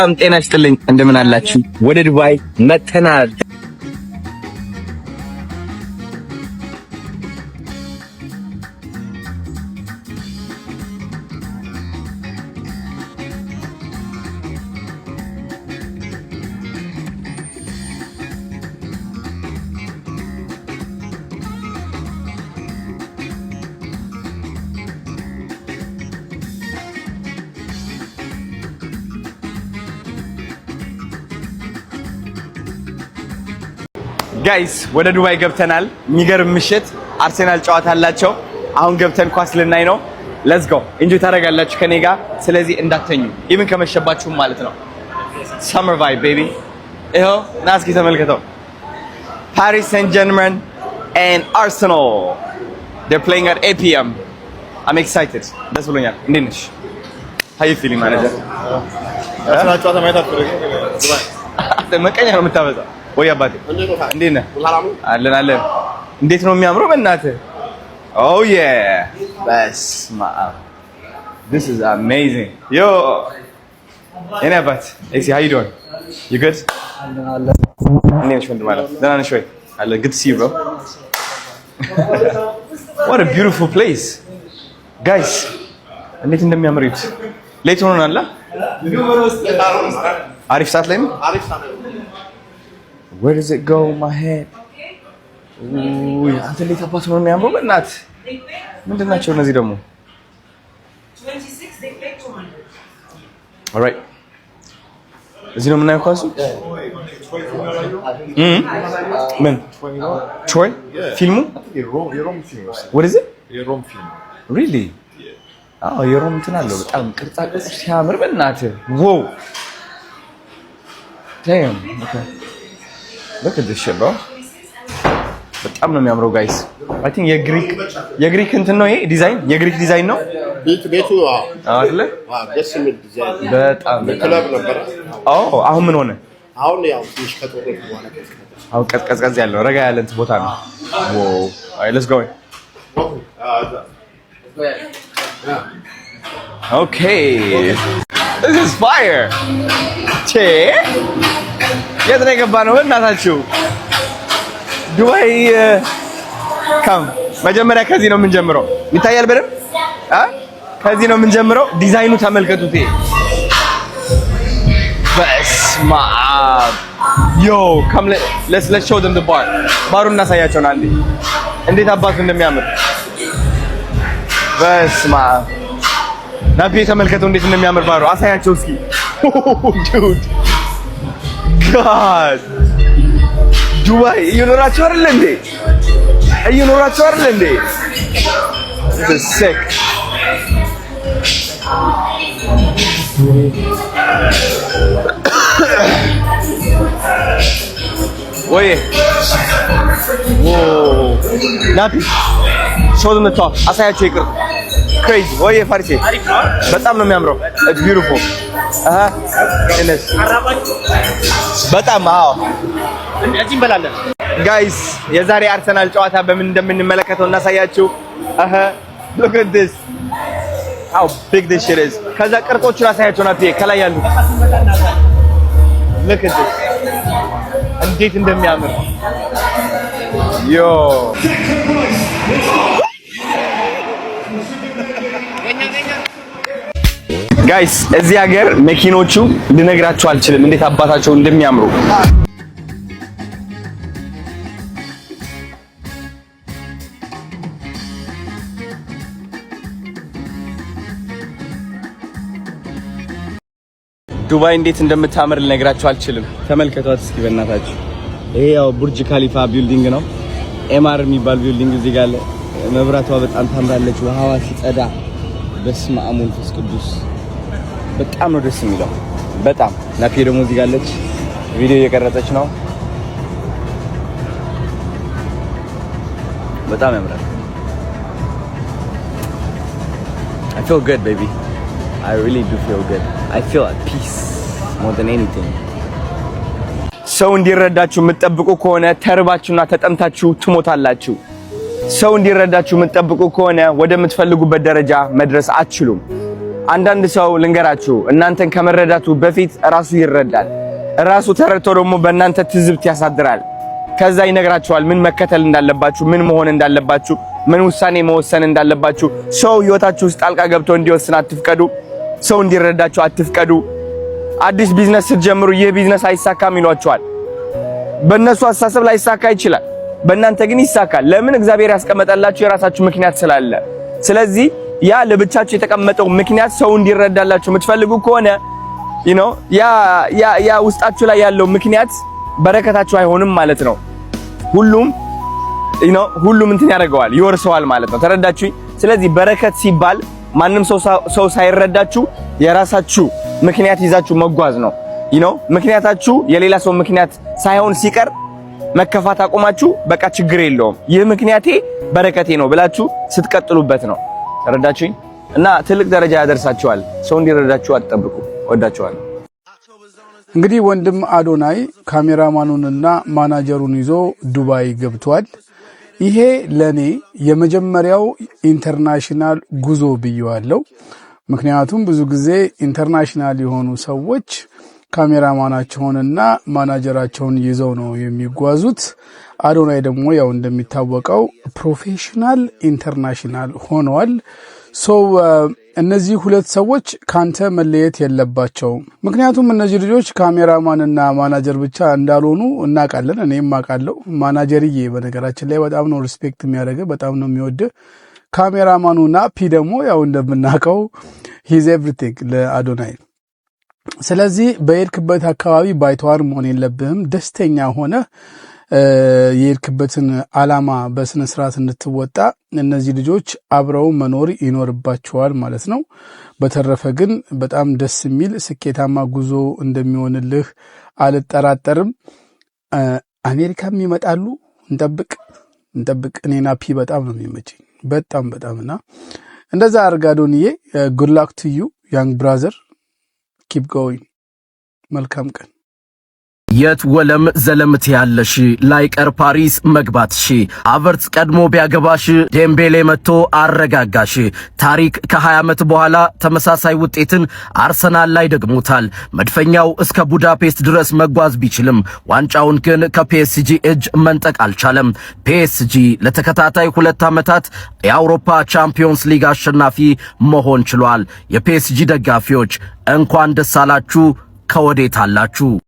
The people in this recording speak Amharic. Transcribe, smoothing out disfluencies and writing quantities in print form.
ሰላም ጤና ይስጥልኝ። እንደምን አላችሁ? ወደ ዱባይ መተናል። ጋይስ ወደ ዱባይ ገብተናል። የሚገርም ምሽት አርሴናል ጨዋታ አላቸው። አሁን ገብተን ኳስ ልናይ ነው። ሌትስ ጎ ኢንጆይ ታደርጋላችሁ ከኔ ጋር። ስለዚህ እንዳተኙ ኢቭን ከመሸባችሁም ማለት ነው። ሰመር ቫይብ ቤቢ። ይኸው ና እስኪ ተመልከተው። ፓሪስ ሴንት ጀርመን and Arsenal they're playing at 8 p.m. I'm excited. ደስ ብሎኛል። እንዴት ነሽ? how you feeling manager? አርሴናል ጨዋታ ማየት አትፈልግም? ዱባይ መቀኛ ነው የምታበዛው ወይ አባቴ? እንዴት ነህ? አለን አለን። እንዴት ነው የሚያምረው በእናትህ። oh yeah በስመ አብ this is amazing yo እኔ አባት እሺ how you doing you good አለን አለን። እንዴት ነሽ ወንድም ማለት ደህና ነሽ ወይ? አለ good to see you bro. what a beautiful place guys እንዴት እንደሚያምር ይሁት ሌት ሆኖናል። አሪፍ ሰዓት ላይ ነው። አሪፍ ሰዓት ላይ where does it go my head አንተ እንዴት አባት ነው የሚያምረው በእናት ምንድን ናቸው እነዚህ ደግሞ 26 they play 200 all right እዚህ ነው የምናየው ኳሱ ምን ትሮይ ፊልሙ የሮም ፊልም what is it የሮም ፊልም really አዎ የሮም እንትን አለው በጣም ቅርጻ ቅርጽ ሲያምር በእናት wow damn okay look at this shit bro በጣም ነው የሚያምረው ጋይስ I think የግሪክ እንትን ነው ይሄ ዲዛይን የግሪክ ዲዛይን ነው ቤቱ አይደለ ደስ የሚል ዲዛይን በጣም ክለብ ነበር አሁን ምን ሆነ አሁን ያው ትንሽ ከጦርነት በኋላ አሁን ቀዝቀዝ ያለው ረጋ ያለ እንትን ቦታ ነው wow alright let's go okay this is fire የት ነው የገባነው እናታችሁ ዱባይ ካም መጀመሪያ ከዚህ ነው የምንጀምረው ይታያል በደምብ ከዚህ ነው የምንጀምረው ዲዛይኑ ተመልከቱት በስመ አብ yo come let's show them the bar ባሩን እናሳያቸው ነው አንዴ እንዴት አባቱ እንደሚያምር በስመ አብ ናቢ ተመልከተው እንዴት እንደሚያምር ባሩ አሳያቸው እስኪ dude god ዱባይ እየኖራችሁ አይደል እንዴ this is sick oye whoa ናፒ show them the top አሳያቸው ይቅር crazy oye ፋሪሴ በጣም ነው የሚያምረው it's beautiful እነስ በጣም አዎ እዚህ እንበላለን ጋይስ የዛሬ አርሰናል ጨዋታ በምን እንደምንመለከተው እናሳያችሁ look at this how big this shit is ከዛ ቅርጾቹን አሳያቸው ናፒ ከላይ ያሉ look at this እንዴት እንደሚያምር yo ጋይስ እዚህ ሀገር መኪኖቹ ልነግራችሁ አልችልም እንዴት አባታቸው እንደሚያምሩ ዱባይ እንዴት እንደምታምር ልነግራችሁ አልችልም ተመልከቷት እስኪ በእናታችሁ ይሄ ያው ቡርጅ ካሊፋ ቢልዲንግ ነው ኤምአር የሚባል ቢልዲንግ እዚህ ጋር አለ መብራቷ በጣም ታምራለች ውሃዋ ሲጸዳ በስመ አብ ወመንፈስ ቅዱስ በጣም ነው ደስ የሚለው በጣም ናፒ ደግሞ እዚህ ጋር አለች ቪዲዮ እየቀረጸች ነው በጣም ያምራል I feel good baby I really do feel good I feel at peace more than anything ሰው እንዲረዳችሁ የምትጠብቁ ከሆነ ተርባችሁና ተጠምታችሁ ትሞታላችሁ ሰው እንዲረዳችሁ የምትጠብቁ ከሆነ ወደ የምትፈልጉበት ደረጃ መድረስ አትችሉም አንዳንድ ሰው ልንገራችሁ እናንተን ከመረዳቱ በፊት ራሱ ይረዳል። ራሱ ተረድቶ ደግሞ በእናንተ ትዝብት ያሳድራል። ከዛ ይነግራችኋል ምን መከተል እንዳለባችሁ፣ ምን መሆን እንዳለባችሁ፣ ምን ውሳኔ መወሰን እንዳለባችሁ። ሰው ህይወታችሁ ውስጥ ጣልቃ ገብቶ እንዲወስን አትፍቀዱ። ሰው እንዲረዳችሁ አትፍቀዱ። አዲስ ቢዝነስ ስትጀምሩ ይህ ቢዝነስ አይሳካም ይሏችኋል። በእነሱ አስተሳሰብ ላይ ይሳካ ይችላል፣ በእናንተ ግን ይሳካል። ለምን? እግዚአብሔር ያስቀመጠላችሁ የራሳችሁ ምክንያት ስላለ። ስለዚህ ያ ለብቻችሁ የተቀመጠው ምክንያት ሰው እንዲረዳላችሁ የምትፈልጉ ከሆነ ያ ውስጣችሁ ላይ ያለው ምክንያት በረከታችሁ አይሆንም ማለት ነው። ሁሉም እንትን ያደርገዋል ይወርሰዋል ማለት ነው። ተረዳችሁ? ስለዚህ በረከት ሲባል ማንም ሰው ሳይረዳችሁ የራሳችሁ ምክንያት ይዛችሁ መጓዝ ነው። ምክንያታችሁ የሌላ ሰው ምክንያት ሳይሆን ሲቀር መከፋት አቆማችሁ በቃ ችግር የለውም ይህ ምክንያቴ በረከቴ ነው ብላችሁ ስትቀጥሉበት ነው። ተረዳችሁኝ? እና ትልቅ ደረጃ ያደርሳችኋል። ሰው እንዲረዳችሁ አትጠብቁ። ወዳችኋለሁ። እንግዲህ ወንድም አዶናይ ካሜራማኑንና ማናጀሩን ይዞ ዱባይ ገብቷል። ይሄ ለኔ የመጀመሪያው ኢንተርናሽናል ጉዞ ብየዋለሁ። ምክንያቱም ብዙ ጊዜ ኢንተርናሽናል የሆኑ ሰዎች ካሜራማናቸውንና ማናጀራቸውን ይዘው ነው የሚጓዙት። አዶናይ ደግሞ ያው እንደሚታወቀው ፕሮፌሽናል ኢንተርናሽናል ሆኗል። እነዚህ ሁለት ሰዎች ካንተ መለየት የለባቸውም። ምክንያቱም እነዚህ ልጆች ካሜራማንና ማናጀር ብቻ እንዳልሆኑ እናውቃለን። እኔም አውቃለሁ። ማናጀርዬ በነገራችን ላይ በጣም ነው ሪስፔክት የሚያደርገ፣ በጣም ነው የሚወድ። ካሜራማኑ ናፒ ደግሞ ያው እንደምናውቀው ሂዝ ኤቭሪቲንግ ለአዶናይ። ስለዚህ በሄድክበት አካባቢ ባይተዋር መሆን የለብህም። ደስተኛ ሆነ የሄድክበትን ዓላማ በስነ ስርዓት እንድትወጣ እነዚህ ልጆች አብረው መኖር ይኖርባቸዋል ማለት ነው። በተረፈ ግን በጣም ደስ የሚል ስኬታማ ጉዞ እንደሚሆንልህ አልጠራጠርም። አሜሪካም ይመጣሉ። እንጠብቅ። እኔ ናፒ በጣም ነው የሚመቸኝ፣ በጣምና እንደዛ አርጋዶንዬ። ጉድ ላክ ቱ ዩ ያንግ ብራዘር፣ ኪፕ ጎይንግ። መልካም ቀን። የት ወለም ዘለምት ያለሽ ላይቀር ፓሪስ መግባትሽ አቨርትስ ቀድሞ ቢያገባሽ ዴምቤሌ መጥቶ አረጋጋሽ። ታሪክ ከ20 ዓመት በኋላ ተመሳሳይ ውጤትን አርሰናል ላይ ደግሞታል። መድፈኛው እስከ ቡዳፔስት ድረስ መጓዝ ቢችልም ዋንጫውን ግን ከፒኤስጂ እጅ መንጠቅ አልቻለም። ፒኤስጂ ለተከታታይ 2 ዓመታት የአውሮፓ ቻምፒዮንስ ሊግ አሸናፊ መሆን ችሏል። የፒኤስጂ ደጋፊዎች እንኳን ደስ አላችሁ። ከወዴት አላችሁ?